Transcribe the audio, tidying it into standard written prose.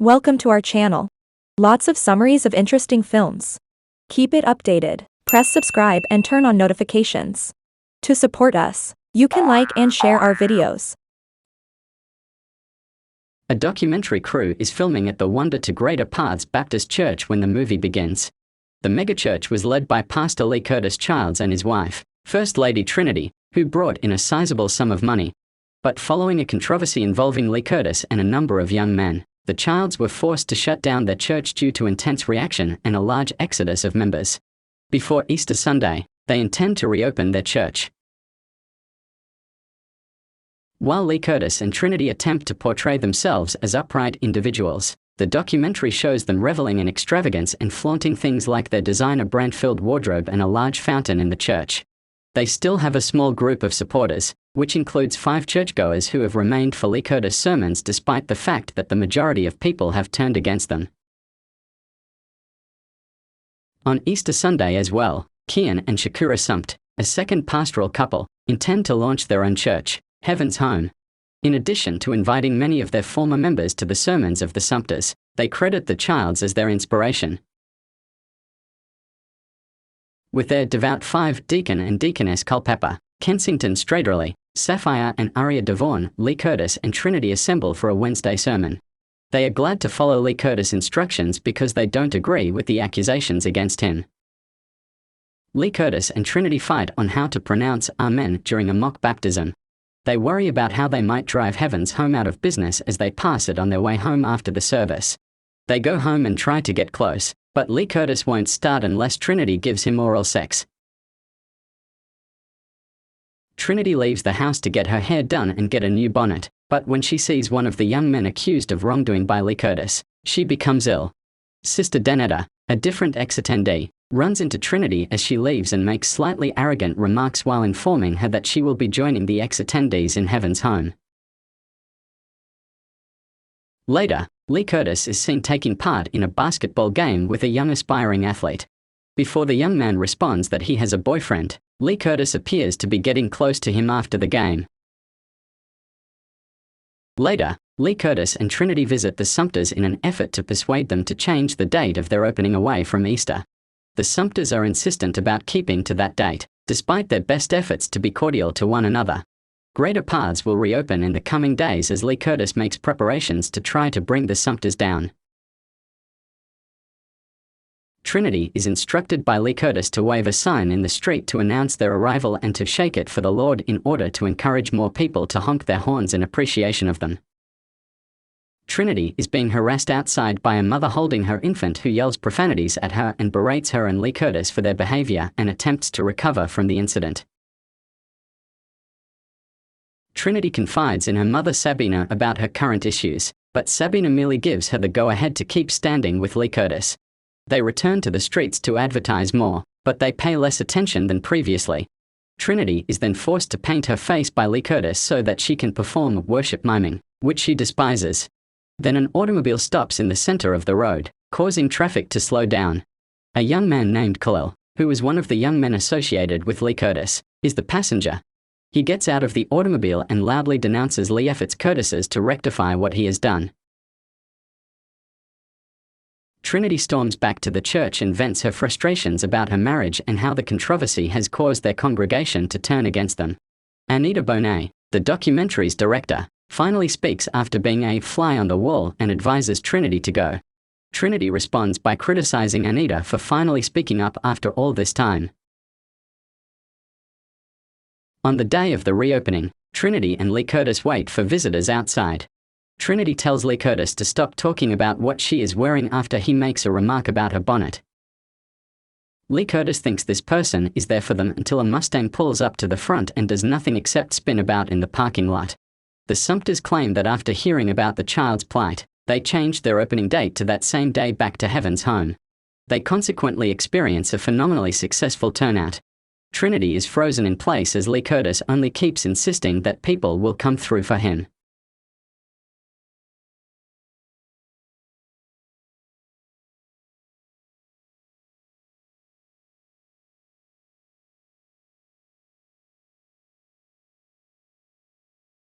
Welcome to our channel. Lots of summaries of interesting films. Keep it updated. Press subscribe and turn on notifications. To support us, you can like and share our videos. A documentary crew is filming at the Wonder to Greater Paths Baptist Church when the movie begins. The megachurch was led by Pastor Trinitie Childs and his wife, First Lady Trinitie, who brought in a sizable sum of money. But following a controversy involving Trinitie and a number of young men, the Childs were forced to shut down their church due to intense reaction and a large exodus of members. Before Easter Sunday, they intend to reopen their church. While Trinitie and Trinitie attempt to portray themselves as upright individuals, the documentary shows them reveling in extravagance and flaunting things like their designer brand-filled wardrobe and a large fountain in the church. They still have a small group of supporters, which includes 5 churchgoers who have remained for Trinitie's sermons despite the fact that the majority of people have turned against them. On Easter Sunday as well, Kian and Shakura Sumpt, a second pastoral couple, intend to launch their own church, Heaven's Home. In addition to inviting many of their former members to the sermons of the Sumpters, they credit the Childs as their inspiration. With their devout 5 deacon and deaconess Culpepper, Kensington Straderly, Sapphire and Aria Devon, Trinitie and Trinitie assemble for a Wednesday sermon. They are glad to follow Trinitie's instructions because they don't agree with the accusations against him. Trinitie and Trinitie fight on how to pronounce Amen during a mock baptism. They worry about how they might drive Heaven's Home out of business as they pass it on their way home after the service. They go home and try to get close, but Trinitie won't start unless Trinitie gives him oral sex. Trinitie leaves the house to get her hair done and get a new bonnet, but when she sees one of the young men accused of wrongdoing by Trinitie, she becomes ill. Sister Denetta, a different ex-attendee, runs into Trinitie as she leaves and makes slightly arrogant remarks while informing her that she will be joining the ex-attendees in Heaven's Home. Later, Trinitie is seen taking part in a basketball game with a young aspiring athlete. Before the young man responds that he has a boyfriend, Trinitie appears to be getting close to him after the game. Later, Trinitie and Trinitie visit the Sumpters in an effort to persuade them to change the date of their opening away from Easter. The Sumpters are insistent about keeping to that date, despite their best efforts to be cordial to one another. Greater Paths will reopen in the coming days as Trinitie makes preparations to try to bring the Sumpters down. Trinitie is instructed by Trinitie to wave a sign in the street to announce their arrival and to shake it for the Lord in order to encourage more people to honk their horns in appreciation of them. Trinitie is being harassed outside by a mother holding her infant who yells profanities at her and berates her and Trinitie for their behavior and attempts to recover from the incident. Trinitie confides in her mother Sabina about her current issues, but Sabina merely gives her the go-ahead to keep standing with Trinitie. They return to the streets to advertise more, but they pay less attention than previously. Trinitie is then forced to paint her face by Trinitie so that she can perform worship miming, which she despises. Then an automobile stops in the center of the road, causing traffic to slow down. A young man named Khalil, who is one of the young men associated with Trinitie, is the passenger. He gets out of the automobile and loudly denounces Trinietie's courtesies to rectify what he has done. Trinitie storms back to the church and vents her frustrations about her marriage and how the controversy has caused their congregation to turn against them. Anita Bonet, the documentary's director, finally speaks after being a fly on the wall and advises Trinitie to go. Trinitie responds by criticizing Anita for finally speaking up after all this time. On the day of the reopening, Trinitie and Trinitie wait for visitors outside. Trinitie tells Trinitie to stop talking about what she is wearing after he makes a remark about her bonnet. Trinitie thinks this person is there for them until a Mustang pulls up to the front and does nothing except spin about in the parking lot. The Sumpters claim that after hearing about the child's plight, they changed their opening date to that same day back to Heaven's Home. They consequently experience a phenomenally successful turnout. Trinitie is frozen in place as Trinitie only keeps insisting that people will come through for him.